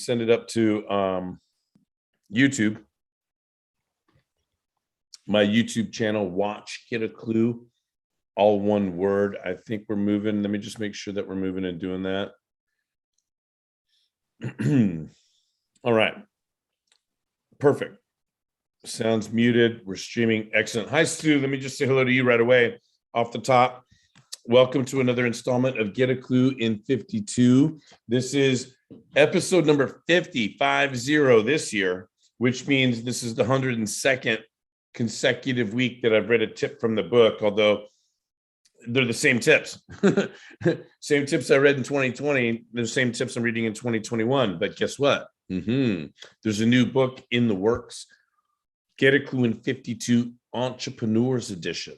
send it up to YouTube. My YouTube channel, Watch Get a Clue, all one word. I think we're moving. Let me just make sure that we're moving and doing that. All right. Perfect. Sounds muted. We're streaming. Excellent. Hi, Stu. Let me just say hello to you right away off the top. Welcome to another installment of Get a Clue in 52. This is episode number 50 this year, which means this is the 102nd consecutive week that I've read a tip from the book, although they're the same tips. Same tips I read in 2020, the same tips I'm reading in 2021. But guess what? There's a new book in the works, Get a Clue in 52 Entrepreneurs Edition.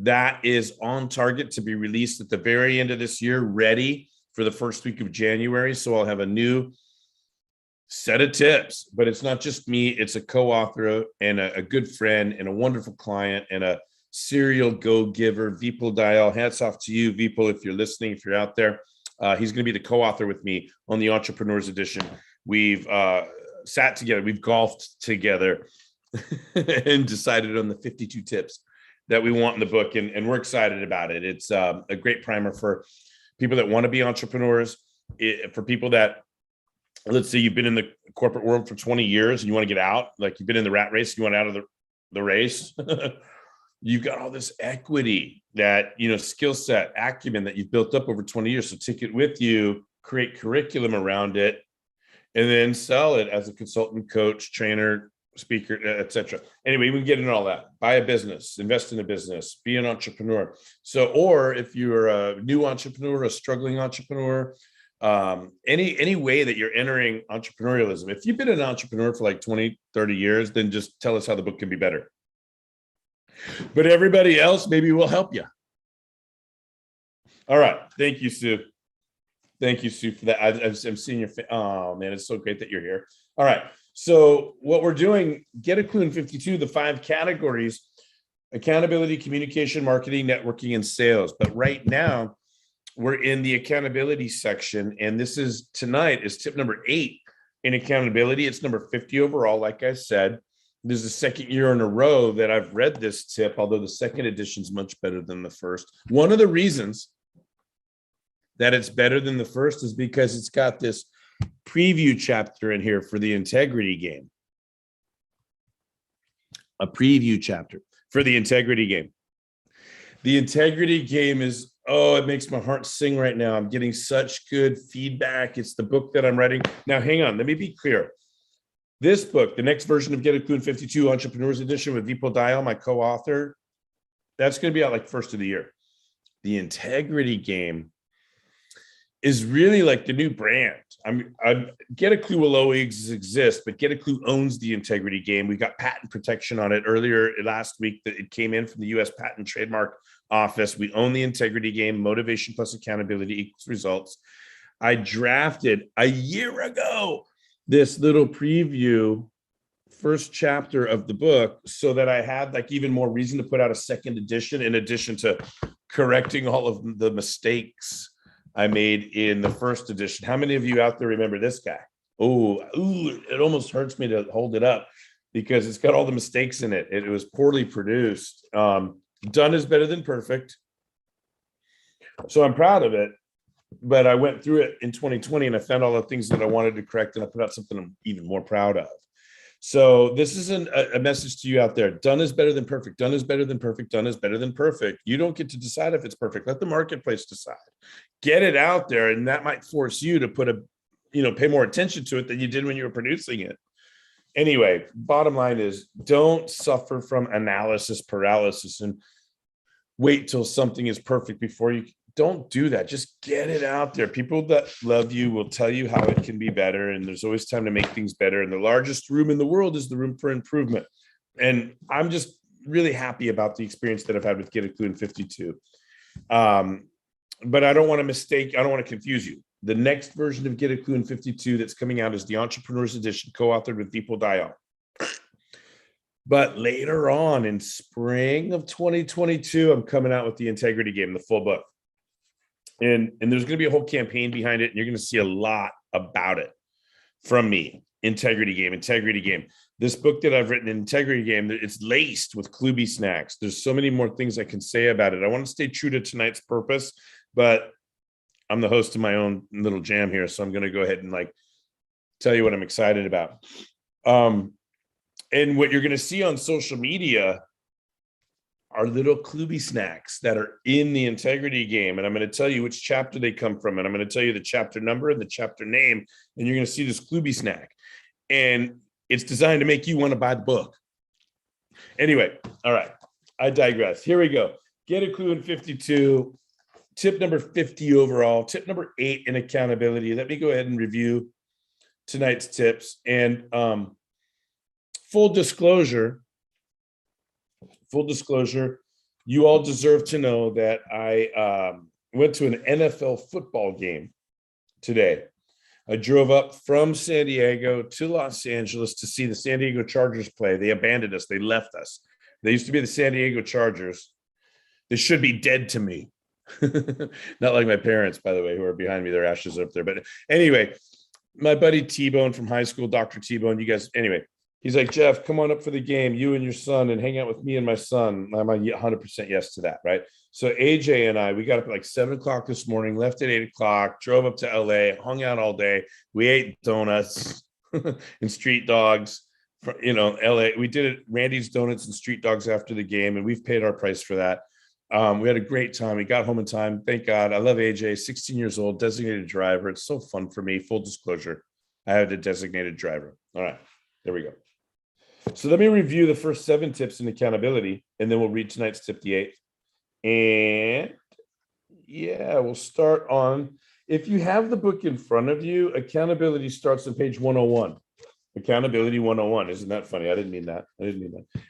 That is on target to be released at the very end of this year, ready for the first week of January. So I'll have a new set of tips, but it's not just me. It's a co-author and a good friend and a wonderful client and a serial go-giver, Vipul Dayal. Hats off to you, Vipul, if you're listening, if you're out there. He's going to be the co-author with me on the Entrepreneurs Edition. We've sat together, we've golfed together and decided on the 52 tips that we want in the book, and we're excited about it. It's a great primer for people that want to be entrepreneurs, for people that, let's say you've been in the corporate world for 20 years and you want to get out, like you've been in the rat race, you want out of the race. You've got all this equity, that, skill set, acumen that you've built up over 20 years. So take it with you, create curriculum around it, and then sell it as a consultant, coach, trainer, speaker, etc. Anyway, we can get into all that. Buy a business, invest in a business, be an entrepreneur. So, or if you're a new entrepreneur, a struggling entrepreneur, any way that you're entering entrepreneurialism. If you've been an entrepreneur for like 20, 30 years, then just tell us how the book can be better. But everybody else, maybe we'll help you. All right. Thank you, Sue. Thank you, Sue, for that. I'm seeing your face. Oh, man, it's so great that you're here. All right. So what we're doing, Get a Clue in 52, the 5 categories: accountability, communication, marketing, networking, and sales. But right now, we're in the accountability section. And this is, tonight is tip number 8 in accountability. It's number 50 overall, like I said. This is the second year in a row that I've read this tip, although the second edition is much better than the first. One of the reasons that it's better than the first is because it's got this preview chapter in here for the integrity game. A preview chapter for the integrity game. The integrity game is, it makes my heart sing right now. I'm getting such good feedback. It's the book that I'm writing. Now, hang on. Let me be clear. This book, the next version of Get a Clue in 52 Entrepreneurs Edition with Vipul Dayal, my co-author, that's going to be out like first of the year. The integrity game is really like the new brand. Get a Clue will always exist, but Get a Clue owns the integrity game. We got patent protection on it earlier last week that it came in from the U.S. Patent Trademark Office. We own the integrity game. Motivation plus accountability equals results. I drafted a year ago this little preview, first chapter of the book, so that I had like even more reason to put out a second edition, in addition to correcting all of the mistakes I made in the first edition. How many of you out there remember this guy? Ooh, it almost hurts me to hold it up because it's got all the mistakes in it. It was poorly produced. Done is better than perfect. So I'm proud of it. But I went through it in 2020 and I found all the things that I wanted to correct, and I put out something I'm even more proud of. So this is a message to you out there. Done is better than perfect. Done is better than perfect. Done is better than perfect. You don't get to decide if it's perfect. Let the marketplace decide. Get it out there, and that might force you to pay more attention to it than you did when you were producing it. Anyway, bottom line is, don't suffer from analysis paralysis and wait till something is perfect before you. Don't do that. Just get it out there. People that love you will tell you how it can be better. And there's always time to make things better. And the largest room in the world is the room for improvement. And I'm just really happy about the experience that I've had with Get a Clue in 52. But I don't want to confuse you. The next version of Get a Clue in 52 that's coming out is the Entrepreneurs Edition, co-authored with Vipul Dayal. But later on in spring of 2022, I'm coming out with the Integrity Game, the full book. And there's going to be a whole campaign behind it, and you're going to see a lot about it. from me. Integrity Game. This book that I've written, Integrity Game, it's laced with Klubi snacks. There's so many more things I can say about it. I want to stay true to tonight's purpose, but I'm the host of my own little jam here, so I'm going to go ahead and tell you what I'm excited about. And what you're going to see on social media are little Klubi snacks that are in the Integrity Game. And I'm going to tell you which chapter they come from. And I'm going to tell you the chapter number and the chapter name. And you're going to see this Klubi snack. And it's designed to make you want to buy the book. Anyway, all right. I digress. Here we go. Get a clue in 52. Tip number 50 overall. Tip number 8 in accountability. Let me go ahead and review tonight's tips. And full disclosure, you all deserve to know that I went to an NFL football game today. I drove up from San Diego to Los Angeles to see the San Diego Chargers play. They abandoned us. They left us. They used to be the San Diego Chargers. They should be dead to me. Not like my parents, by the way, who are behind me. Their ashes are up there. But anyway, my buddy T-Bone from high school, Dr. T-Bone, you guys, anyway, he's like, Jeff, come on up for the game, you and your son, and hang out with me and my son. I'm 100% yes to that, right? So AJ and I, we got up at 7 o'clock this morning, left at 8 o'clock, drove up to LA, hung out all day. We ate donuts and street dogs. LA. We did it, Randy's Donuts and Street Dogs after the game, and we've paid our price for that. We had a great time. We got home in time. Thank God. I love AJ, 16 years old, designated driver. It's so fun for me. Full disclosure, I had a designated driver. All right, there we go. So let me review the first 7 tips in accountability, and then we'll read tonight's tip, the 8th. And yeah, we'll start on, if you have the book in front of you, accountability starts on page 101. Accountability 101. Isn't that funny? I didn't mean that.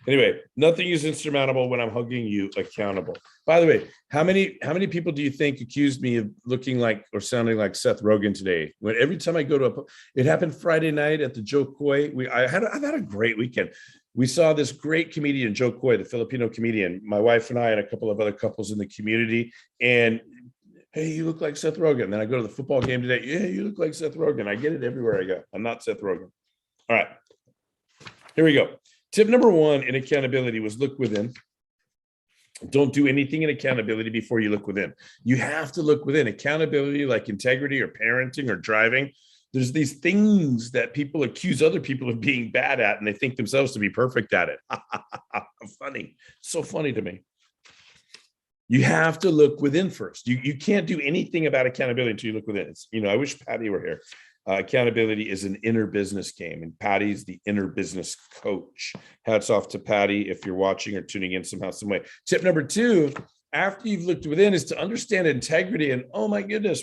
Anyway, nothing is insurmountable when I'm hugging you accountable. By the way, how many people do you think accused me of looking like or sounding like Seth Rogen today? When every time I go to it happened Friday night at the Joe Coy. I've had a great weekend. We saw this great comedian, Joe Coy, the Filipino comedian, my wife and I and a couple of other couples in the community. And hey, you look like Seth Rogen. Then I go to the football game today. Yeah, you look like Seth Rogen. I get it everywhere I go. I'm not Seth Rogen. All right, here we go. Tip number 1 in accountability was look within. Don't do anything in accountability before you look within. You have to look within. Accountability, like integrity or parenting or driving, there's these things that people accuse other people of being bad at, and they think themselves to be perfect at it. Funny. So funny to me. You have to look within first. You can't do anything about accountability until you look within. I wish Patty were here. Accountability is an inner business game, and Patty's the inner business coach. Hats off to Patty if you're watching or tuning in somehow, some way. Tip number 2, after you've looked within, is to understand integrity. And oh my goodness,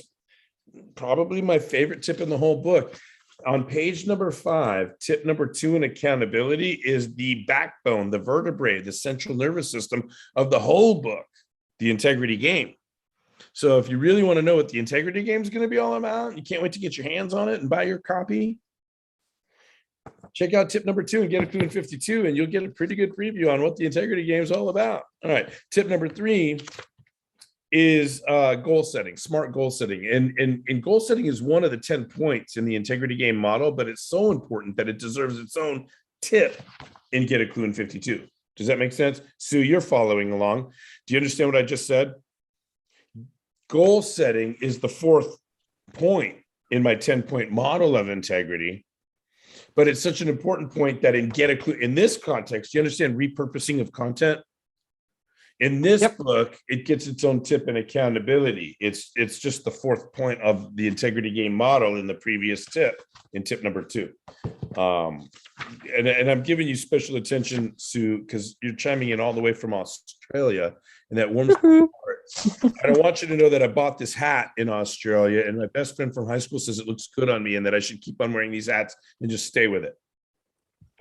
probably my favorite tip in the whole book. On page number 5, tip number 2 in accountability is the backbone, the vertebrae, the central nervous system of the whole book, the Integrity Game. So if you really want to know what the Integrity Game is going to be all about, you can't wait to get your hands on it and buy your copy. Check out tip number 2 and get a clue in 52, and you'll get a pretty good preview on what the Integrity Game is all about. All right. Tip number 3 is goal setting, smart goal setting. And goal setting is one of the 10 points in the Integrity Game model, but it's so important that it deserves its own tip in Get a Clue in 52. Does that make sense? Sue, you're following along. Do you understand what I just said? Goal setting is the 4th point in my 10-point model of integrity, but it's such an important point that in Get a Clue, in this context, you understand repurposing of content? In this book, it gets its own tip and accountability. It's just the 4th point of the Integrity Game model in the previous tip, in tip number 2. And I'm giving you special attention, Sue, because you're chiming in all the way from Australia, and that warms my heart. I don't want you to know that I bought this hat in Australia, and my best friend from high school says it looks good on me and that I should keep on wearing these hats and just stay with it.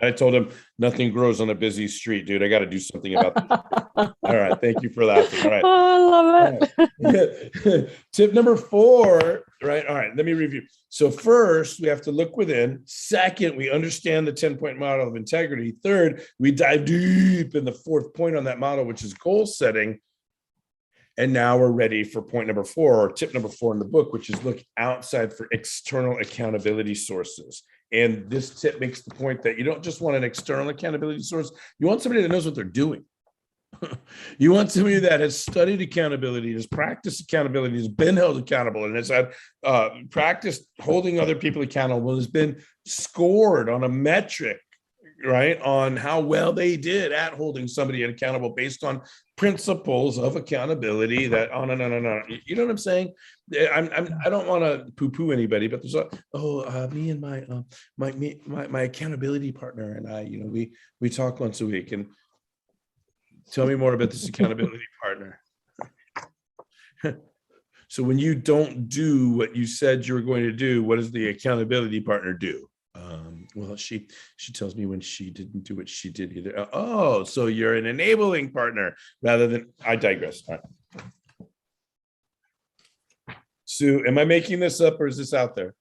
I told him nothing grows on a busy street, dude. I got to do something about this. All right. Thank you for laughing. All right. Oh, I love it. Right. Tip number 4, right? All right. Let me review. So first, we have to look within. Second, we understand the 10-point model of integrity. Third, we dive deep in the 4th point on that model, which is goal setting. And now we're ready for point number 4, or tip number 4 in the book, which is look outside for external accountability sources. And this tip makes the point that you don't just want an external accountability source. You want somebody that knows what they're doing. You want somebody that has studied accountability, has practiced accountability, has been held accountable, and has had practiced holding other people accountable, has been scored on a metric, right, on how well they did at holding somebody accountable based on principles of accountability. That on and on and on. You know what I'm saying? I don't want to poo-poo anybody, but there's me and my accountability partner and I, we talk once a week. And tell me more about this accountability partner. So when you don't do what you said you were going to do, what does the accountability partner do? Well, she tells me when she didn't do what she did either. Oh, so you're an enabling partner rather than. I digress. All right. Sue, am I making this up or is this out there?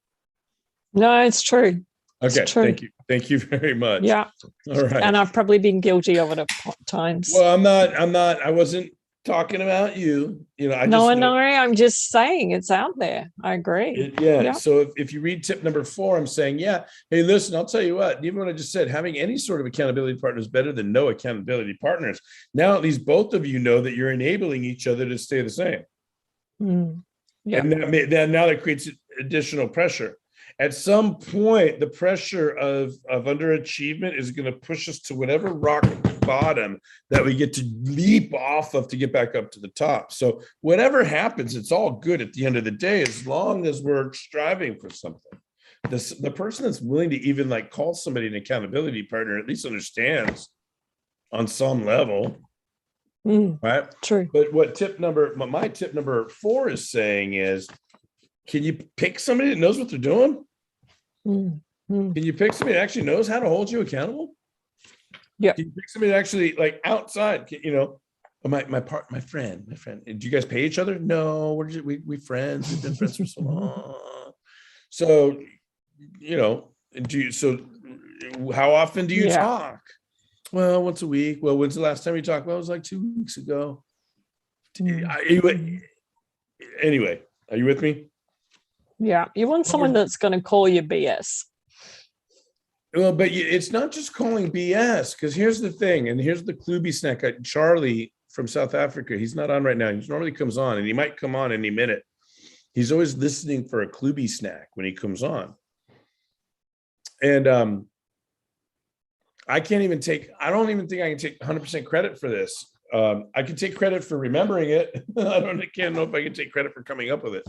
No, it's true. Okay, It's true. thank you. Thank you very much. Yeah. All right. And I've probably been guilty of it at times. Well, I wasn't talking about you. I know. I'm just saying it's out there. I agree. Yeah. So if you read tip number 4, I'm saying, hey, listen, I'll tell you what, even what I just said, having any sort of accountability partner is better than no accountability partners. Now, at least both of you know that you're enabling each other to stay the same. Yeah. And now that creates additional pressure. At some point, the pressure of underachievement is going to push us to whatever rock bottom that we get to leap off of to get back up to the top. So whatever happens, it's all good at the end of the day, as long as we're striving for something. The person that's willing to even call somebody an accountability partner at least understands on some level. Right? True. But my tip number 4 is saying is, can you pick somebody that knows what they're doing? Can you pick somebody that actually knows how to hold you accountable? Yeah. Can you pick somebody that actually outside, my friend, do you guys pay each other? No, we friends. We've been friends for so long. So, how often do you talk? Well, once a week. Well, when's the last time you talked? Well, it was like 2 weeks ago. Anyway, are you with me? Yeah, you want someone that's going to call you BS. Well, but it's not just calling BS, because here's the thing, and here's the Klubi snack. Charlie from South Africa, he's not on right now. He normally comes on, and he might come on any minute. He's always listening for a Klubi snack when he comes on. And I don't even think I can take 100% credit for this. I can take credit for remembering it. I can't know if I can take credit for coming up with it.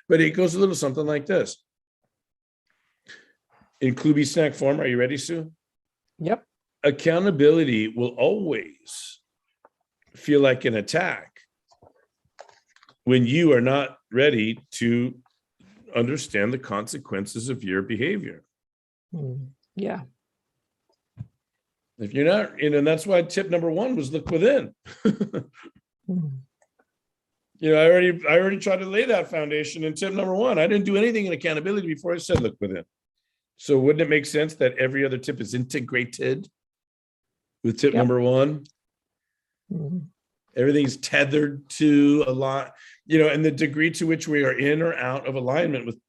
But it goes a little something like this. In Klubi snack form, are you ready, Sue? Yep. Accountability will always feel like an attack when you are not ready to understand the consequences of your behavior. Yeah. If you're not, and that's why tip number 1 was look within. I already tried to lay that foundation in tip number 1. I didn't do anything in accountability before I said look within. So wouldn't it make sense that every other tip is integrated with tip number 1? Everything's tethered to a lot, and the degree to which we are in or out of alignment with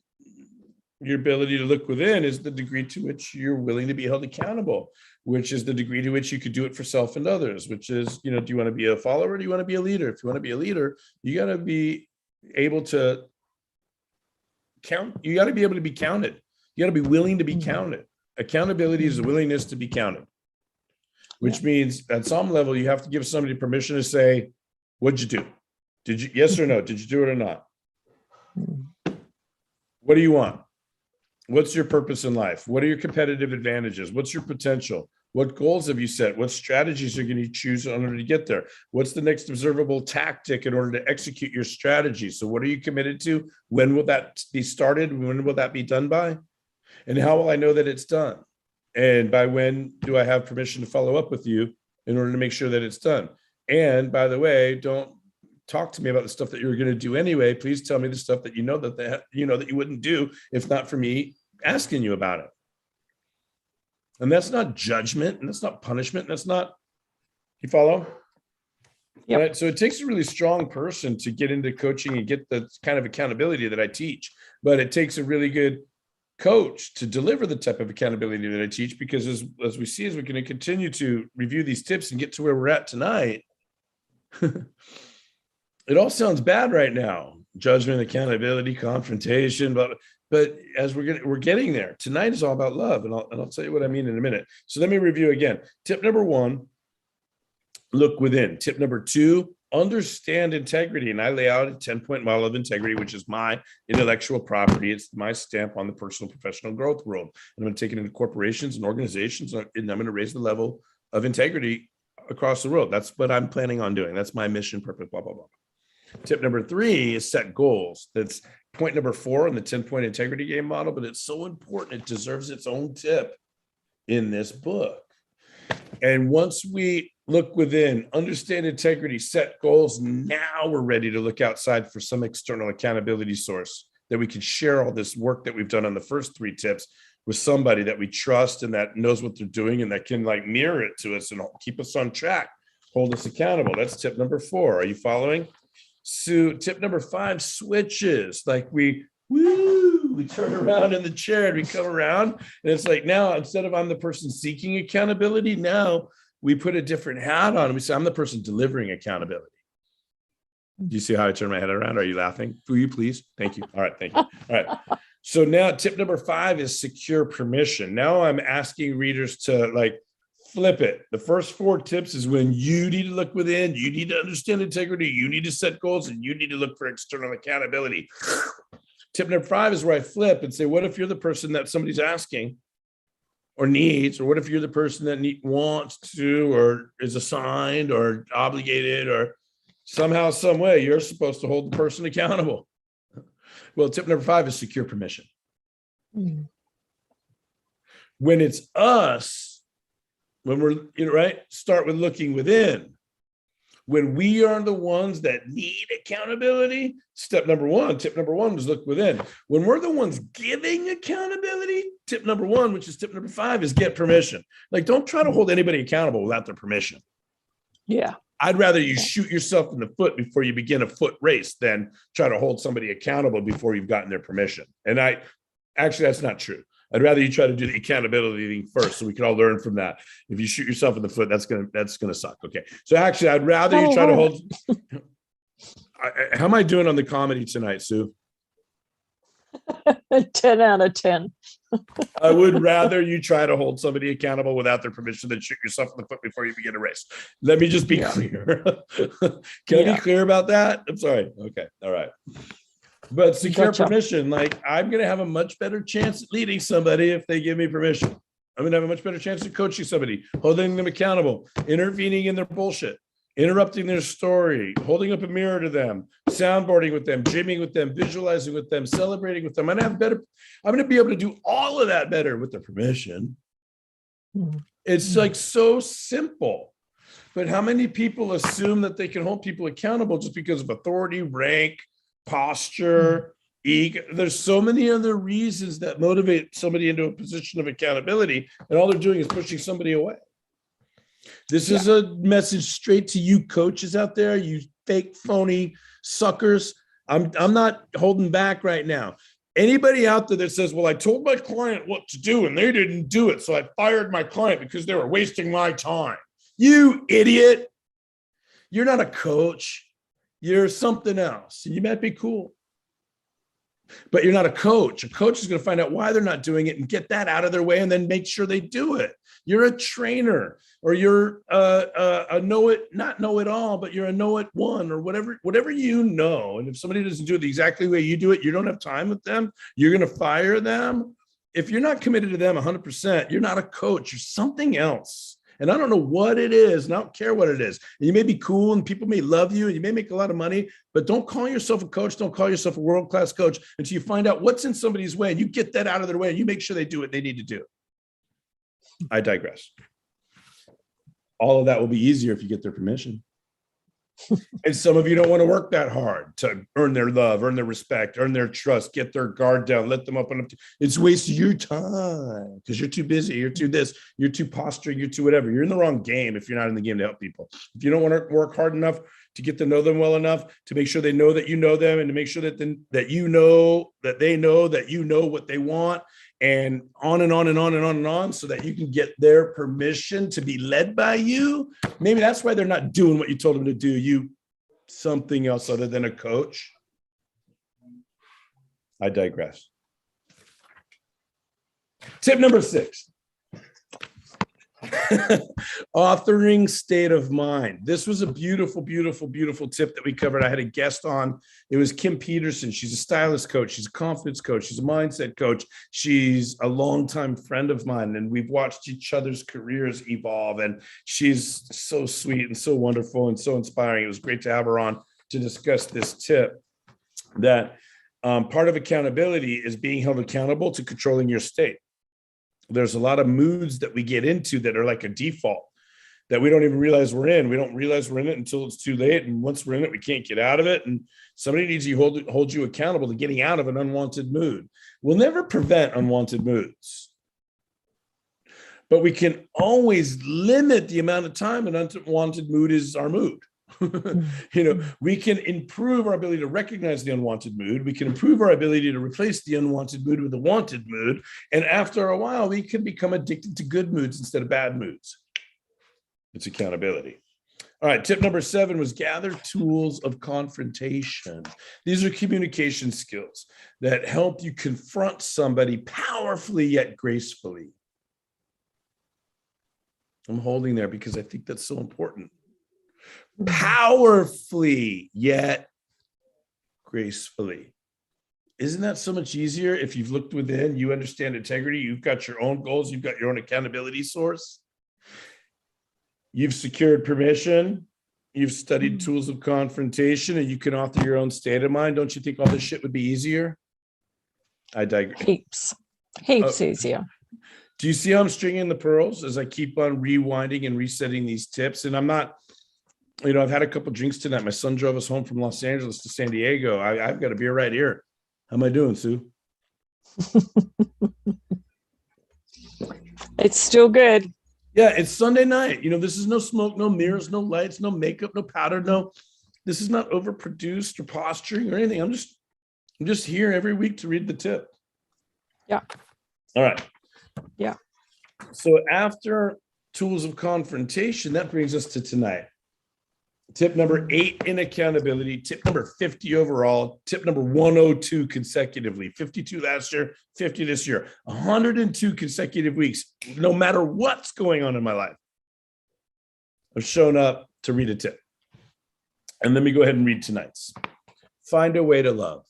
your ability to look within is the degree to which you're willing to be held accountable, which is the degree to which you could do it for self and others, which is, do you want to be a follower or do you want to be a leader? If you want to be a leader, you got to be able to count. You got to be able to be counted. You got to be willing to be counted. Accountability is a willingness to be counted, which means at some level, you have to give somebody permission to say, what'd you do? Did you, yes or no? Did you do it or not? What do you want? What's your purpose in life? What are your competitive advantages? What's your potential? What goals have you set? What strategies are you going to choose in order to get there? What's the next observable tactic in order to execute your strategy? So what are you committed to? When will that be started? When will that be done by? And how will I know that it's done? And by when do I have permission to follow up with you in order to make sure that it's done? And by the way, don't talk to me about the stuff that you're going to do anyway. Please tell me the stuff that you know that you wouldn't do if not for me asking you about it. And that's not judgment, and that's not punishment. That's not, you follow? Yep. Right? So it takes a really strong person to get into coaching and get the kind of accountability that I teach, but it takes a really good coach to deliver the type of accountability that I teach, because as we see, as we're going to continue to review these tips and get to where we're at tonight, it all sounds bad right now. Judgment, accountability, confrontation, but as we're getting there, tonight is all about love. And I'll tell you what I mean in a minute. So let me review again. Tip number 1, look within. Tip number 2, understand integrity. And I lay out a 10-point model of integrity, which is my intellectual property. It's my stamp on the personal professional growth world. And I'm going to take it into corporations and organizations, and I'm going to raise the level of integrity across the world. That's what I'm planning on doing. That's my mission, purpose, blah, blah, blah. Tip number 3 is set goals. That's point number 4 in the 10-point integrity game model, but it's so important. It deserves its own tip in this book. And once we look within, understand integrity, set goals, now we're ready to look outside for some external accountability source that we can share all this work that we've done on the first 3 tips with somebody that we trust and that knows what they're doing and that can like mirror it to us and keep us on track, hold us accountable. That's tip number 4. Are you following? So tip number 5, switches. Like we turn around in the chair and we come around, and it's like, now instead of I'm the person seeking accountability, now we put a different hat on and we say I'm the person delivering accountability. Do you see how I turn my head around? Are you laughing? Will you please? Thank you. All right, thank you. All right. So now tip number 5 is secure permission. Now I'm asking readers to like flip it. The first 4 tips is when you need to look within, you need to understand integrity, you need to set goals, and you need to look for external accountability. Tip number 5 is where I flip and say, what if you're the person that somebody's asking or needs, or what if you're the person that wants to, or is assigned or obligated, or somehow, some way you're supposed to hold the person accountable? Well, tip number 5 is secure permission. When it's us, when we're, right, start with looking within. When we are the ones that need accountability, tip number 1 was look within. When we're the ones giving accountability, tip number 1, which is tip number 5, is get permission. Like, don't try to hold anybody accountable without their permission. Yeah. I'd rather you shoot yourself in the foot before you begin a foot race than try to hold somebody accountable before you've gotten their permission. And actually, that's not true. I'd rather you try to do the accountability thing first, so we can all learn from that. If you shoot yourself in the foot, that's gonna suck. Okay, so actually, I'd rather you try to hold. How am I doing on the comedy tonight, Sue? 10 out of 10. I would rather you try to hold somebody accountable without their permission than shoot yourself in the foot before you begin a race. Let me just be clear. Can I be clear about that? I'm sorry. Okay, all right. But secure permission, like, I'm going to have a much better chance at leading somebody if they give me permission. I'm going to have a much better chance of coaching somebody, holding them accountable, intervening in their bullshit, interrupting their story, holding up a mirror to them, soundboarding with them, dreaming with them, visualizing with them, celebrating with them. I'm going to be able to do all of that better with their permission. It's like so simple. But how many people assume that they can hold people accountable just because of authority, rank, posture, ego? There's so many other reasons that motivate somebody into a position of accountability, and all they're doing is pushing somebody away. This is a message straight to you coaches out there, you fake, phony suckers. I'm not holding back right now. Anybody out there that says, well, I told my client what to do and they didn't do it, so I fired my client because they were wasting my time. You idiot. You're not a coach. You're something else. You might be cool, but you're not a coach. A coach is going to find out why they're not doing it and get that out of their way and then make sure they do it. You're a trainer, or you're a not know it all, but you're a know it one, or whatever you know. And if somebody doesn't do it the exactly way you do it, you don't have time with them, you're going to fire them. If you're not committed to them 100%, you're not a coach. You're something else. And I don't know what it is, and I don't care what it is. And you may be cool and people may love you and you may make a lot of money, but don't call yourself a coach. Don't call yourself a world-class coach until you find out what's in somebody's way and you get that out of their way and you make sure they do what they need to do. I digress. All of that will be easier if you get their permission. And some of you don't want to work that hard to earn their love, earn their respect, earn their trust, get their guard down, let them up and up. It's wasting your time because you're too busy. You're too this, you're too posturing, you're too whatever. You're in the wrong game if you're not in the game to help people. If you don't want to work hard enough to get to know them well enough, to make sure they know that you know them, and to make sure that you know that they know that you know what they want, and on and on and on and on and on, so that you can get their permission to be led by you. Maybe that's why they're not doing what you told them to do. You something else other than a coach. I digress. Tip number 6. Authoring state of mind. This was a beautiful, beautiful, beautiful tip that we covered. I had a guest on. It was Kim Peterson. She's a stylist coach. She's a confidence coach. She's a mindset coach. She's a longtime friend of mine, and we've watched each other's careers evolve. And she's so sweet and so wonderful and so inspiring. It was great to have her on to discuss this tip that part of accountability is being held accountable to controlling your state. There's a lot of moods that we get into that are like a default that we don't even realize we're in. We don't realize we're in it until it's too late. And once we're in it, we can't get out of it. And somebody needs to hold you accountable to getting out of an unwanted mood. We'll never prevent unwanted moods, but we can always limit the amount of time an unwanted mood is our mood. We can improve our ability to recognize the unwanted mood. We can improve our ability to replace the unwanted mood with a wanted mood. And after a while, we can become addicted to good moods instead of bad moods. It's accountability. All right. Tip number 7 was gather tools of confrontation. These are communication skills that help you confront somebody powerfully yet gracefully. I'm holding there because I think that's so important. Powerfully yet gracefully. Isn't that so much easier if you've looked within, you understand integrity, you've got your own goals, you've got your own accountability source, you've secured permission, you've studied tools of confrontation, and you can author your own state of mind. Don't you think all this shit would be easier? I digress. Heaps easier. Do you see how I'm stringing the pearls as I keep on rewinding and resetting these tips? And I'm not, I've had a couple drinks tonight. My son drove us home from Los Angeles to San Diego. I've got a beer right here. How am I doing, Sue? It's still good. Yeah, it's Sunday night. This is no smoke, no mirrors, no lights, no makeup, no powder, this is not overproduced or posturing or anything. I'm just here every week to read the tip. Yeah. All right. Yeah. So after tools of confrontation, that brings us to tonight. Tip number 8 in accountability, tip number 50 overall, tip number 102 consecutively, 52 last year, 50 this year, 102 consecutive weeks, no matter what's going on in my life. I've shown up to read a tip. And let me go ahead and read tonight's. Find a way to love.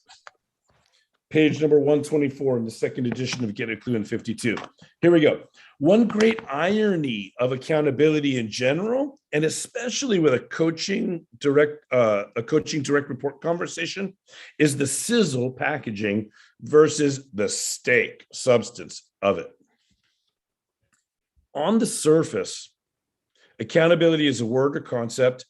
Page number 124 in the second edition of Get a Clue in 52. Here we go. One great irony of accountability in general, and especially with a coaching direct report conversation, is the sizzle packaging versus the steak substance of it. On the surface, accountability is a word or concept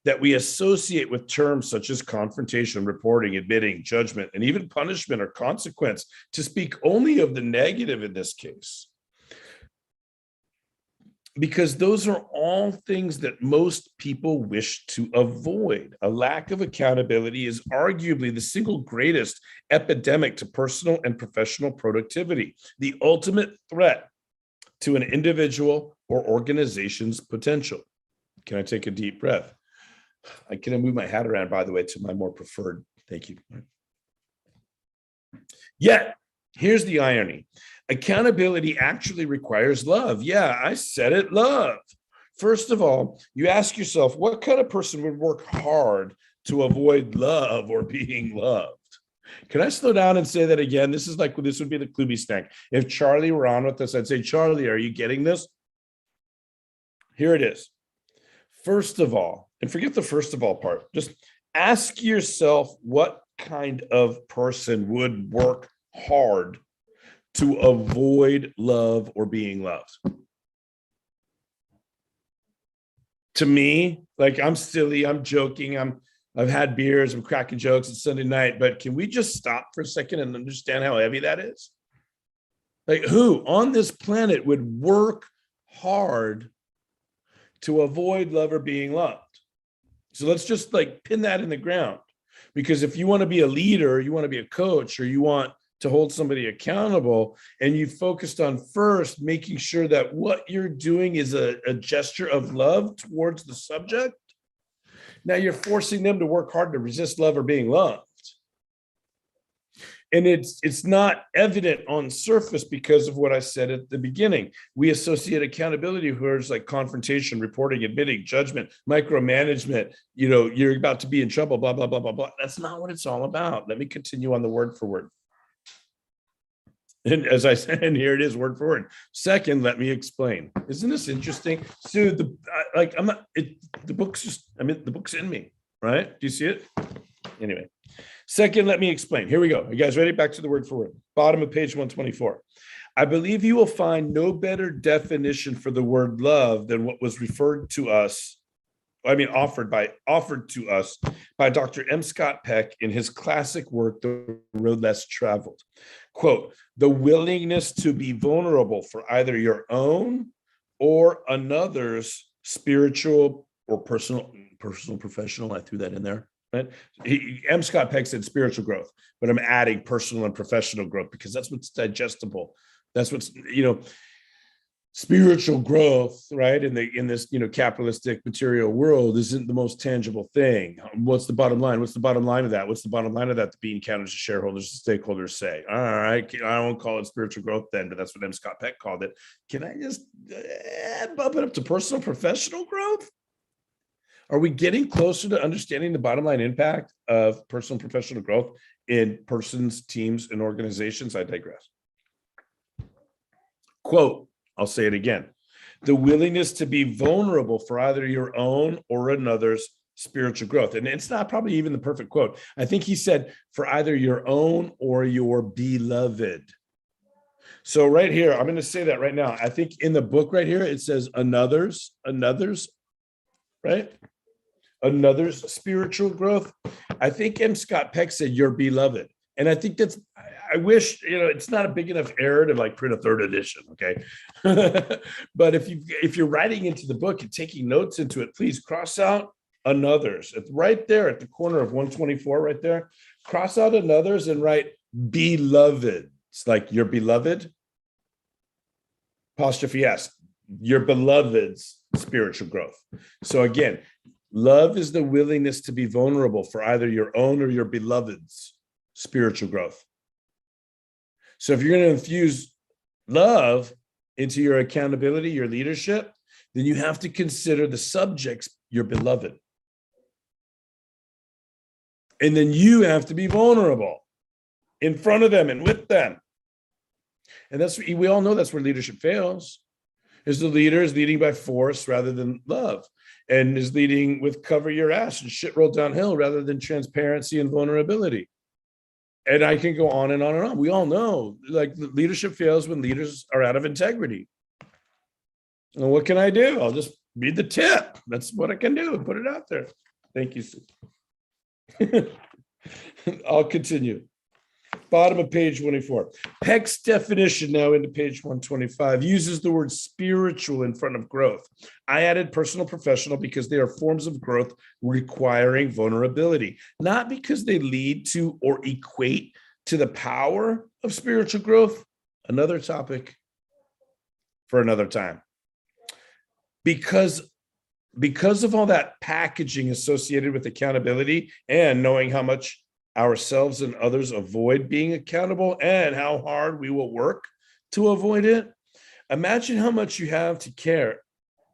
that we associate with terms such as confrontation, reporting, admitting, judgment, and even punishment or consequence, to speak only of the negative in this case. Because those are all things that most people wish to avoid. A lack of accountability is arguably the single greatest epidemic to personal and professional productivity, the ultimate threat to an individual or organization's potential. Can I take a deep breath? I can move my hat around, by the way, to my more preferred. Thank you. Yet, here's the irony. Accountability actually requires love. Yeah, I said it, love. First of all, you ask yourself, what kind of person would work hard to avoid love or being loved? Can I slow down and say that again? This would be the Cluby snack. If Charlie were on with us, I'd say, Charlie, are you getting this? Here it is. First of all, and forget the first of all part, just ask yourself what kind of person would work hard to avoid love or being loved. To me, like, I'm silly, I'm joking, I've had beers, I'm cracking jokes, it's Sunday night, but can we just stop for a second and understand how heavy that is? Like, who on this planet would work hard to avoid love or being loved? So let's just pin that in the ground, because if you want to be a leader, you want to be a coach, or you want to hold somebody accountable, and you focused on first making sure that what you're doing is a gesture of love towards the subject, now you're forcing them to work hard to resist love or being loved. And it's not evident on surface because of what I said at the beginning. We associate accountability with words like confrontation, reporting, admitting, judgment, micromanagement. You're about to be in trouble, blah, blah, blah, blah, blah. That's not what it's all about. Let me continue on the word for word. And as I said, and here it is, word for word. Second, let me explain. Isn't this interesting? So the book's in me, right? Do you see it? Anyway. Second, let me explain. Here we go. You guys ready? Back to the word for word. Bottom of page 124. I believe you will find no better definition for the word love than what was offered to us by Dr. M. Scott Peck in his classic work, The Road Less Traveled. Quote, the willingness to be vulnerable for either your own or another's spiritual or personal, professional. I threw that in there. Right? M. Scott Peck said spiritual growth, but I'm adding personal and professional growth because that's what's digestible. That's what's, spiritual growth, right? In this capitalistic material world isn't the most tangible thing. What's the bottom line? What's the bottom line of that? What's the bottom line of that? The bean counters, the shareholders, the stakeholders say. All right, I won't call it spiritual growth then, but that's what M. Scott Peck called it. Can I just bump it up to personal, professional growth? Are we getting closer to understanding the bottom line impact of personal and professional growth in persons, teams, and organizations? I digress. Quote, I'll say it again. The willingness to be vulnerable for either your own or another's spiritual growth. And it's not probably even the perfect quote. I think he said for either your own or your beloved. So right here, I'm going to say that right now. I think in the book right here, it says another's, right? Another's spiritual growth. I think M. Scott Peck said your beloved. And I think that's, I wish, it's not a big enough error to like print a third edition. Okay. But if you're writing into the book and taking notes into it, please cross out another's. It's right there at the corner of 124 right there. Cross out another's and write beloved. It's like your beloved. Apostrophe S, your beloved's spiritual growth. So again, love is the willingness to be vulnerable for either your own or your beloved's spiritual growth. So if you're going to infuse love into your accountability, your leadership, then you have to consider the subjects, your beloved. And then you have to be vulnerable in front of them and with them. And we all know that's where leadership fails. Is the leader is leading by force rather than love, and is leading with cover your ass and shit roll downhill rather than transparency and vulnerability. And I can go on and on and on. We all know, like, leadership fails when leaders are out of integrity. And what can I do? I'll just read the tip. That's what I can do and put it out there. Thank you, Sue. I'll continue. Bottom of page 24. Peck's definition now into page 125 uses the word spiritual in front of growth. I added personal, professional because they are forms of growth requiring vulnerability, not because they lead to or equate to the power of spiritual growth. Another topic for another time. Because of all that packaging associated with accountability and knowing how much ourselves and others avoid being accountable and how hard we will work to avoid it. Imagine how much you have to care.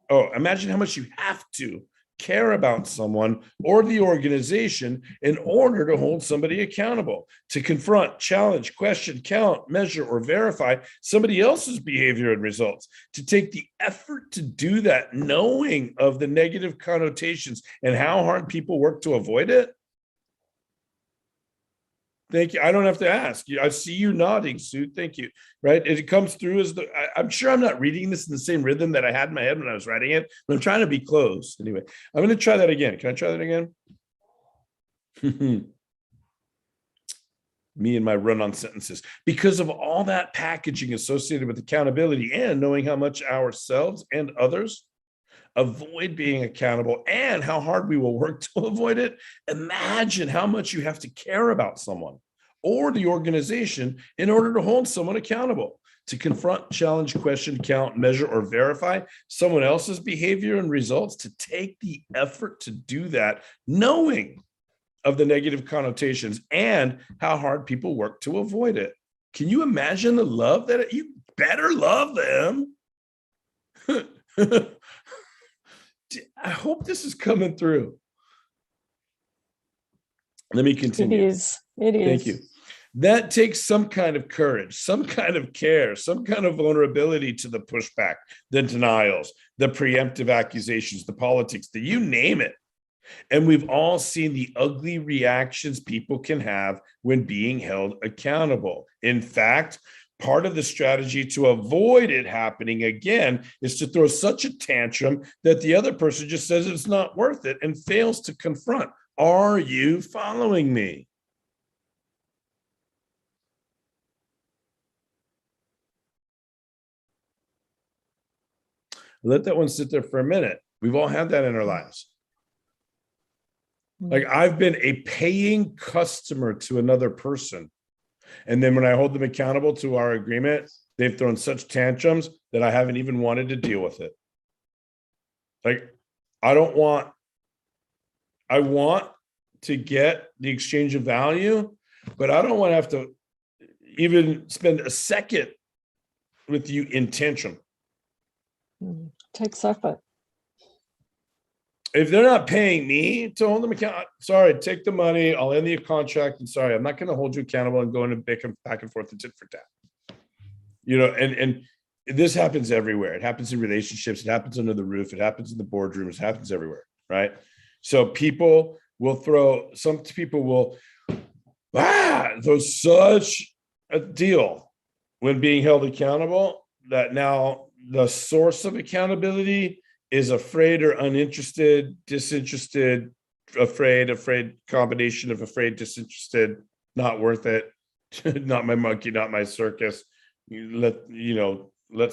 Imagine how much you have to care about someone or the organization in order to hold somebody accountable, to confront, challenge, question, count, measure, or verify somebody else's behavior and results, to take the effort to do that, knowing of the negative connotations and how hard people work to avoid it. Thank you. I don't have to ask you. I see you nodding, Sue. Thank you. Right. It comes through as I'm sure I'm not reading this in the same rhythm that I had in my head when I was writing it, but I'm trying to be close. Anyway, I'm going to try that again. Can I try that again? Me and my run-on sentences. Because of all that packaging associated with accountability and knowing how much ourselves and others avoid being accountable and how hard we will work to avoid it, imagine how much you have to care about someone or the organization in order to hold someone accountable, to confront, challenge, question, count, measure, or verify someone else's behavior and results, to take the effort to do that, knowing of the negative connotations and how hard people work to avoid it. Can you imagine the love that you better love them? I hope this is coming through. Let me continue. It is. It is. Thank you. That takes some kind of courage, some kind of care, some kind of vulnerability to the pushback, the denials, the preemptive accusations, the politics, you name it. And we've all seen the ugly reactions people can have when being held accountable. In fact, part of the strategy to avoid it happening again is to throw such a tantrum that the other person just says it's not worth it and fails to confront. Are you following me? Let that one sit there for a minute. We've all had that in our lives. Like, I've been a paying customer to another person. And then when I hold them accountable to our agreement, they've thrown such tantrums that I haven't even wanted to deal with it. Like, I want to get the exchange of value, but I don't want to have to even spend a second with you in tantrum. Takes effort. If they're not paying me to hold them account, sorry, take the money. I'll end the contract. And sorry, I'm not going to hold you accountable and go into back and forth and tit for tat. You know, and this happens everywhere. It happens in relationships. It happens under the roof. It happens in the boardroom. It happens everywhere, right? So some people will throw such a deal when being held accountable that now the source of accountability is afraid or uninterested, disinterested, afraid, combination of afraid, disinterested, not worth it, not my monkey, not my circus. Let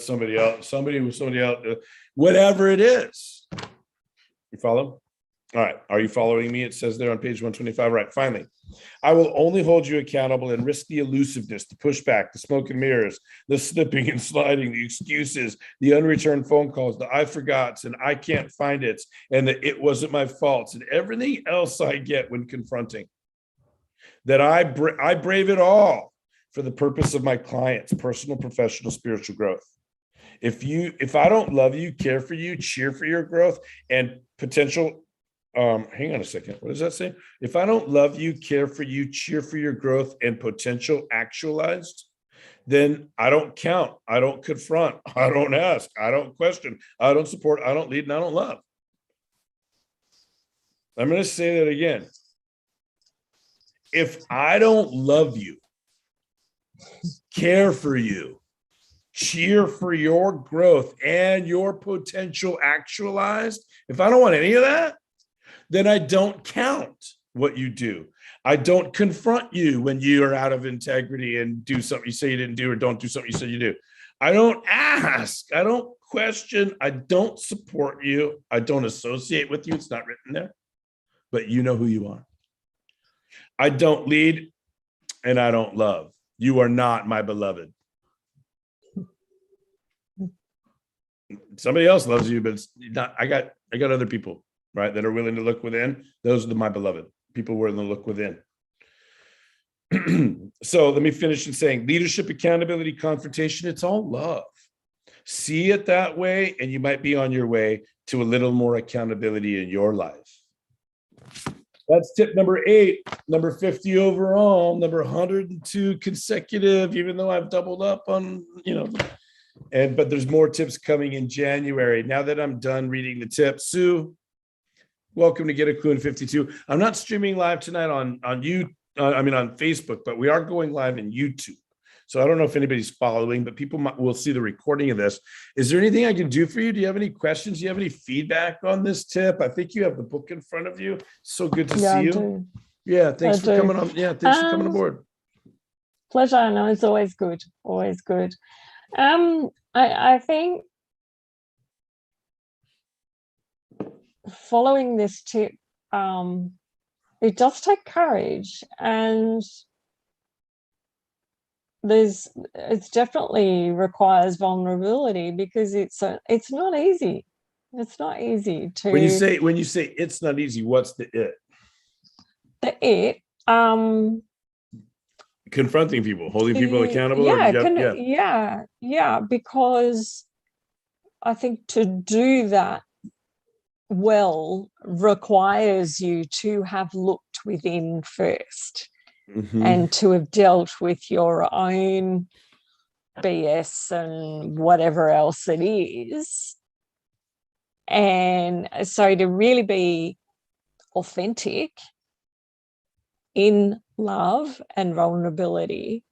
somebody else, whatever it is. You follow? All right. Are you following me? It says there on page 125. Right. Finally, I will only hold you accountable and risk the elusiveness, the pushback, the smoke and mirrors, the slipping and sliding, the excuses, the unreturned phone calls, the I forgots and I can't find it, and the it wasn't my fault, and everything else I get when confronting. That I brave it all for the purpose of my clients' personal, professional, spiritual growth. If I don't love you, care for you, cheer for your growth and potential. Hang on a second. What does that say? If I don't love you, care for you, cheer for your growth and potential actualized, then I don't count. I don't confront. I don't ask. I don't question. I don't support. I don't lead, and I don't love. I'm going to say that again. If I don't love you, care for you, cheer for your growth and your potential actualized, if I don't want any of that, then I don't count what you do. I don't confront you when you are out of integrity and do something you say you didn't do or don't do something you said you do. I don't ask. I don't question. I don't support you. I don't associate with you. It's not written there, but you know who you are. I don't lead and I don't love. You are not my beloved. Somebody else loves you, but it's not. I got other people, right, that are willing to look within. Those are my beloved people willing to look within. So let me finish in saying leadership, accountability, confrontation, it's all love. See it that way, and you might be on your way to a little more accountability in your life. That's tip number 8, number 50 overall, number 102 consecutive, even though I've doubled up on, but there's more tips coming in January. Now that I'm done reading the tips, Sue, welcome to Get a Clue in 52. I'm not streaming live tonight on Facebook, but we are going live in YouTube. So I don't know if anybody's following, but people will see the recording of this. Is there anything I can do for you? Do you have any questions? Do you have any feedback on this tip? I think you have the book in front of you. So good to see you. Do. Yeah, thanks for coming on. Yeah, thanks for coming aboard. Pleasure. I know it's always good. Always good. I think following this tip, it does take courage, and it's definitely requires vulnerability, because it's not easy. It's not easy When you to say it's not easy, what's the it? the it Confronting people, holding people accountable, or yeah, yeah. yeah, because I think to do that well requires you to have looked within first, Mm-hmm. and to have dealt with your own BS and whatever else it is. And so to really be authentic in love and vulnerability,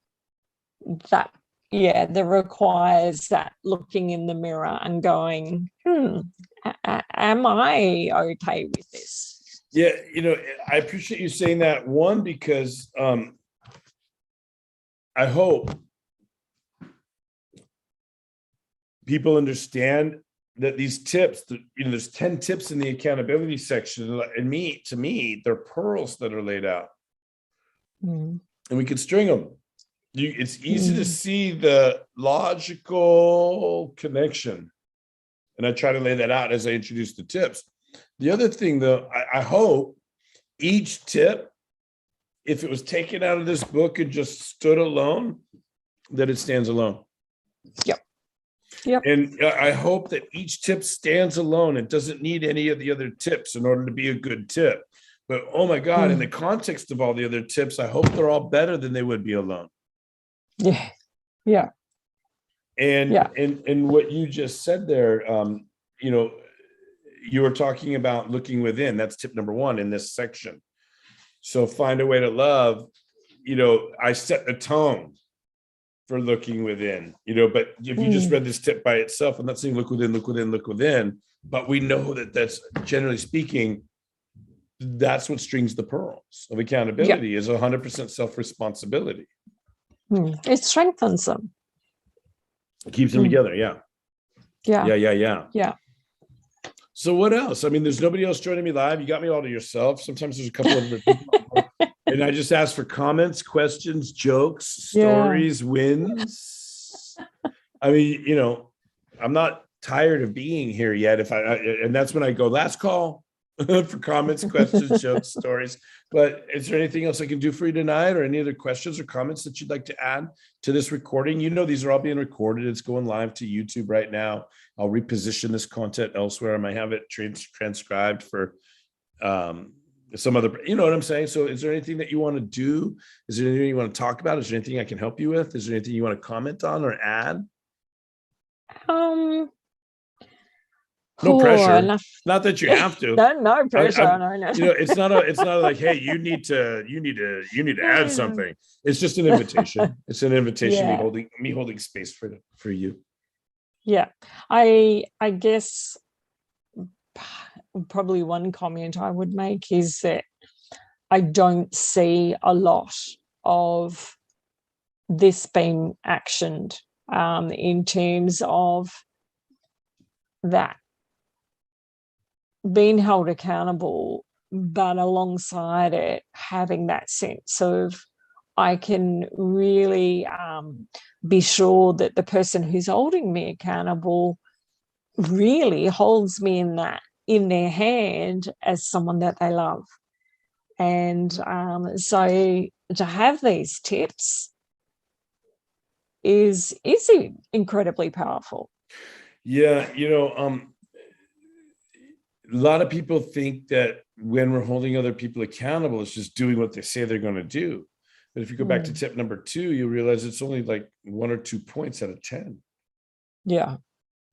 that requires that looking in the mirror and going, am I okay with this? Yeah, I appreciate you saying that. One, because I hope people understand that these tips, there's 10 tips in the accountability section, and to me, they're pearls that are laid out. And we could string them. It's easy to see the logical connection. And I try to lay that out as I introduce the tips. The other thing, though, I hope each tip, if it was taken out of this book and just stood alone, that it stands alone. Yep. And I hope that each tip stands alone. It doesn't need any of the other tips in order to be a good tip. But oh my God, in the context of all the other tips, I hope they're all better than they would be alone. Yeah. And what you just said there, you were talking about looking within. That's tip number 1 in this section. So find a way to love. I set the tone for looking within, but if you just read this tip by itself, I'm not saying look within, look within, look within, but we know that that's, generally speaking, that's what strings the pearls of accountability, is 100% self-responsibility. It strengthens them. It keeps them together. Yeah. So what else? I mean, there's nobody else joining me live. You got me all to yourself. Sometimes there's a couple of other people. And I just ask for comments, questions, jokes, stories, wins. I mean, I'm not tired of being here yet. And that's when I go last call for comments, questions, jokes, stories. But is there anything else I can do for you tonight, or any other questions or comments that you'd like to add to this recording? These are all being recorded. It's going live to YouTube right now. I'll reposition this content elsewhere. I might have it transcribed for some other, you know what I'm saying? So is there anything that you want to do? Is there anything you want to talk about? Is there anything I can help you with? Is there anything you want to comment on or add? No pressure. Not that you have to. No pressure. No. It's not like, hey, you need to add something. It's just an invitation. It's an invitation. Me holding space for you. Yeah. I guess probably one comment I would make is that I don't see a lot of this being actioned in terms of that being held accountable, but alongside it having that sense of, I can really be sure that the person who's holding me accountable really holds me in their hand as someone that they love. And so to have these tips is incredibly powerful. Yeah, a lot of people think that when we're holding other people accountable, it's just doing what they say they're going to do. But if you go back to tip number 2, you realize it's only like 1 or 2 points out of 10. Yeah.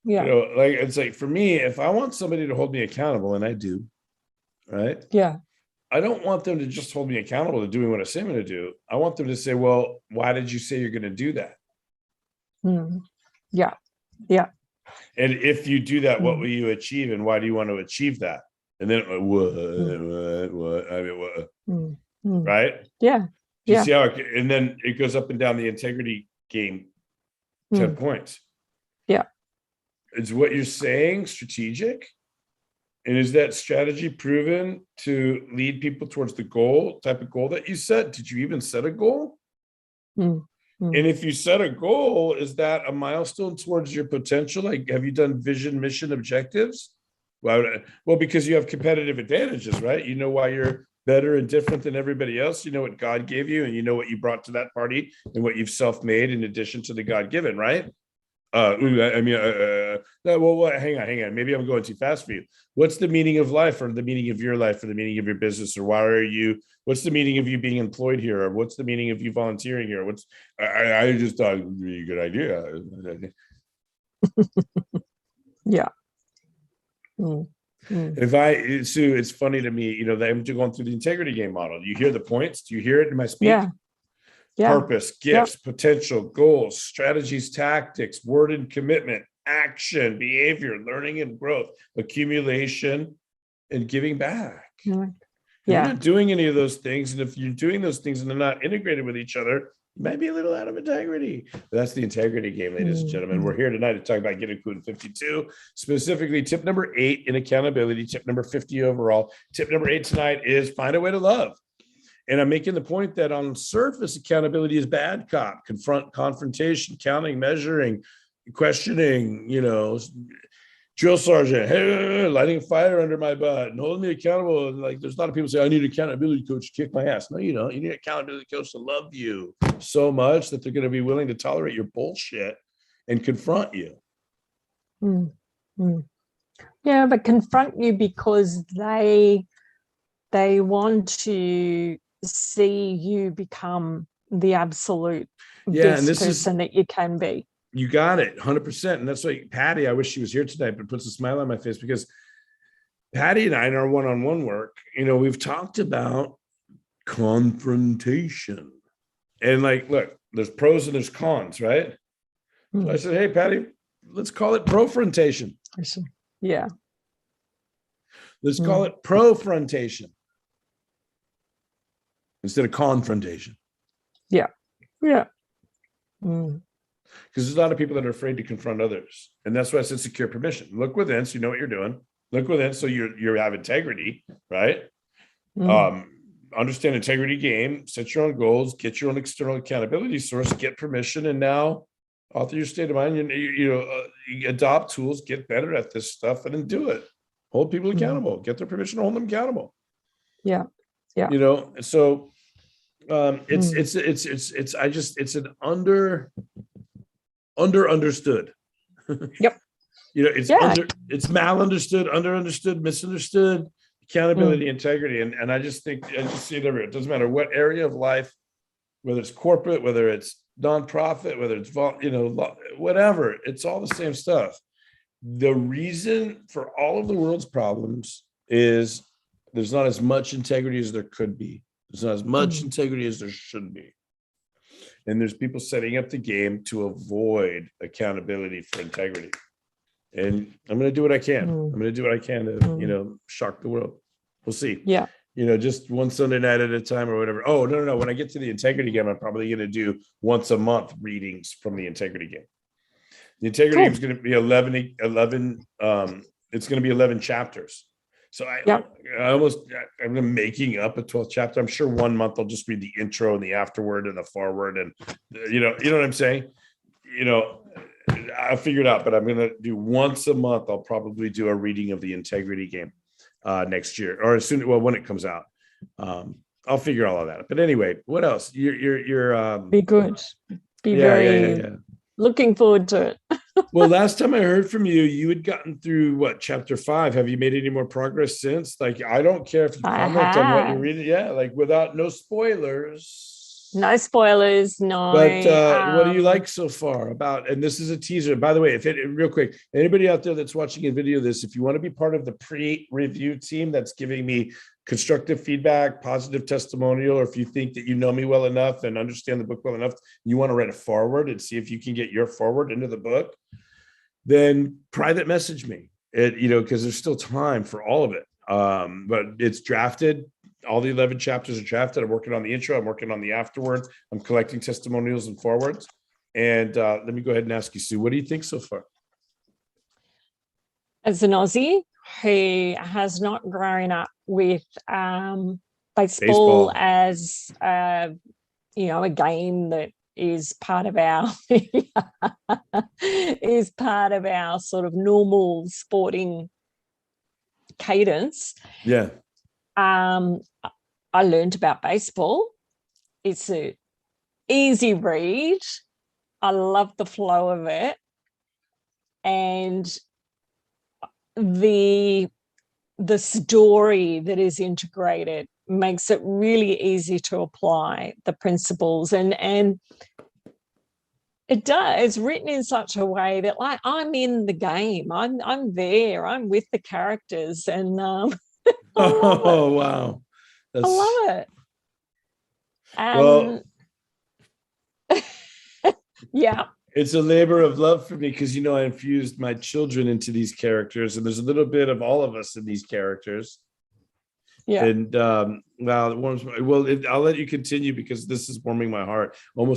It's like, for me, if I want somebody to hold me accountable, and I do, right? Yeah. I don't want them to just hold me accountable to doing what I say I'm going to do. I want them to say, well, why did you say you're going to do that? Yeah. And if you do that, what will you achieve, and why do you want to achieve that? And then what? I mean, what? Right? Yeah. Do you see how and then it goes up and down the integrity game 10 points. Yeah. Is what you're saying strategic? And is that strategy proven to lead people towards the type of goal that you set? Did you even set a goal? And if you set a goal, is that a milestone towards your potential? Like, have you done vision, mission, objectives? Well, because you have competitive advantages, right? You know why you're better and different than everybody else. You know what God gave you, and you know what you brought to that party and what you've self-made in addition to the God-given, right? Well, hang on. Maybe I'm going too fast for you. What's the meaning of life, or the meaning of your life, or the meaning of your business, or what's the meaning of you being employed here, or what's the meaning of you volunteering here? I just thought it would be a good idea. Yeah. Sue, it's funny to me, I'm going through the integrity game model. You hear the points? Do you hear it in my speak? Yeah. Purpose, gifts, potential, goals, strategies, tactics, word and commitment, action, behavior, learning and growth, accumulation, and giving back. You're not doing any of those things. And if you're doing those things and they're not integrated with each other, you might be a little out of integrity. But that's the integrity game, ladies and gentlemen. We're here tonight to talk about Get Included 52, specifically tip number 8 in accountability, tip number 50 overall. Tip number 8 tonight is find a way to love. And I'm making the point that on surface, accountability is bad cop, confrontation, counting, measuring, questioning, drill sergeant, hey, lighting a fire under my butt and holding me accountable. And like, there's a lot of people say, I need an accountability coach to kick my ass. No, you don't. You need an accountability coach to love you so much that they're going to be willing to tolerate your bullshit and confront you. Yeah, but confront you because they want to see you become the absolute best person that you can be. You got it 100%. And that's why Patty, I wish she was here tonight, but puts a smile on my face, because Patty and I in our one-on-one work, we've talked about confrontation, and like, look, there's pros and there's cons, right? So I said, hey, Patty, let's call it profrontation. Yeah. Let's call it profrontation instead of confrontation. Yeah. Because there's a lot of people that are afraid to confront others. And that's why I said secure permission. Look within, so you know what you're doing. Look within, so you have integrity, right? Understand integrity game, set your own goals, get your own external accountability source, get permission, and now author your state of mind. You adopt tools, get better at this stuff, and then do it. Hold people accountable. Get their permission to hold them accountable. Yeah. So it's an understood. Yep. It's malunderstood, underunderstood, misunderstood. Accountability, integrity, and I just see it everywhere. It doesn't matter what area of life, whether it's corporate, whether it's nonprofit, whether it's whatever. It's all the same stuff. The reason for all of the world's problems is there's not as much integrity as there could be. There's not as much integrity as there should be. And there's people setting up the game to avoid accountability for integrity. And I'm going to do what I can. I'm going to do what I can to, shock the world. We'll see. Yeah. Just one Sunday night at a time or whatever. Oh, no. When I get to the integrity game, I'm probably going to do once a month readings from the integrity game. The integrity game is going to be 11. It's going to be 11 chapters. So I'm making up a 12th chapter. I'm sure 1 month I'll just read the intro and the afterword and the foreword, and you know what I'm saying. I'll figure it out. But I'm going to do once a month. I'll probably do a reading of the integrity game next year, or as soon when it comes out. I'll figure all of that. But anyway, what else? You're be good. Be very looking forward to it. Well, last time I heard from you, you had gotten through chapter 5. Have you made any more progress since? Like, I don't care if you comment on what you're reading. Yeah, like no spoilers. No spoilers, no. But what do you like so far about? And this is a teaser, by the way. Real quick, anybody out there that's watching a video of this, if you want to be part of the pre-review team that's giving me constructive feedback, positive testimonial, or if you think that you know me well enough and understand the book well enough, you want to write a foreword and see if you can get your foreword into the book, then private message me. Because there's still time for all of it. But it's drafted. All the 11 chapters are drafted. I'm working on the intro. I'm working on the afterwards. I'm collecting testimonials and forewords. And let me go ahead and ask you, Sue, what do you think so far? As an Aussie who has not grown up with baseball as a game that is part of our is part of our sort of normal sporting cadence. Yeah. I learned about baseball. It's a easy read. I love the flow of it, and the story that is integrated makes it really easy to apply the principles, and it does. It's written in such a way that, like, I'm in the game. I'm there. I'm with the characters, and I love Oh, it. wow. I love it. Well, yeah. it's a labor of love for me because, you know, I infused my children into these characters, and there's a little bit of all of us in these characters. Yeah. And well, it warms my, well, I'll let you continue because this is warming my heart. I'm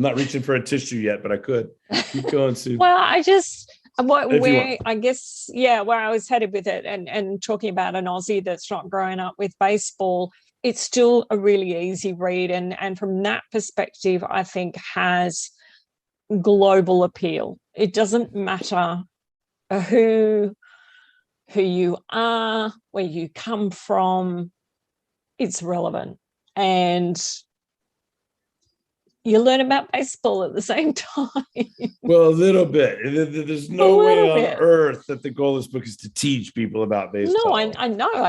not reaching for a tissue yet, but I could. Keep going, Sue. Well, I guess, where I was headed with it, and talking about an Aussie that's not growing up with baseball, it's still a really easy read, and from that perspective, I think has global appeal. It doesn't matter who you are, where you come from, it's relevant. And you learn about baseball at the same time. Well, a little bit. There's no way on earth that the goal of this book is to teach people about baseball. No, I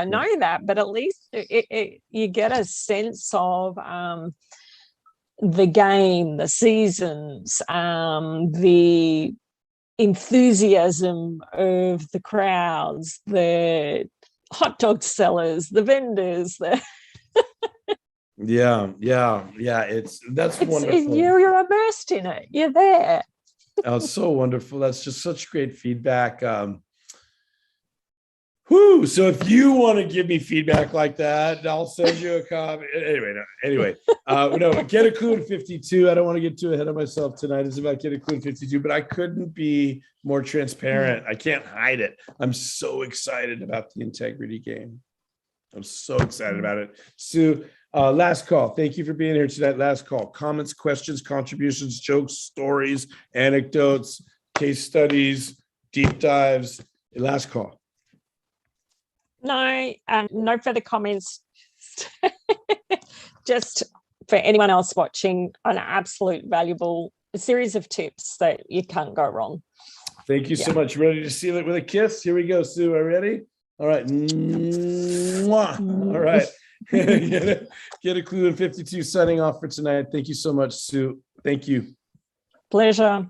know that, but at least you get a sense of the game, the seasons, the enthusiasm of the crowds, the hot dog sellers, the vendors. Yeah. That's wonderful. You're immersed in it. You're there. Oh, so wonderful. That's just such great feedback. So if you want to give me feedback like that, I'll send you a copy. Anyway, Get a Clue in 52. I don't want to get too ahead of myself tonight. It's about Get a Clue in 52, but I couldn't be more transparent. I can't hide it. I'm so excited about the integrity game. I'm so excited about it. Sue, last call. Thank you for being here tonight. Last call. Comments, questions, contributions, jokes, stories, anecdotes, case studies, deep dives. Last call. No further comments. Just for anyone else watching, an absolute valuable series of tips that you can't go wrong. Thank you so much. Ready to seal it with a kiss? Here we go, Sue. Are you ready? All right. Mwah. All right. Get a Clue in 52 signing off for tonight. Thank you so much, Sue. Thank you. Pleasure.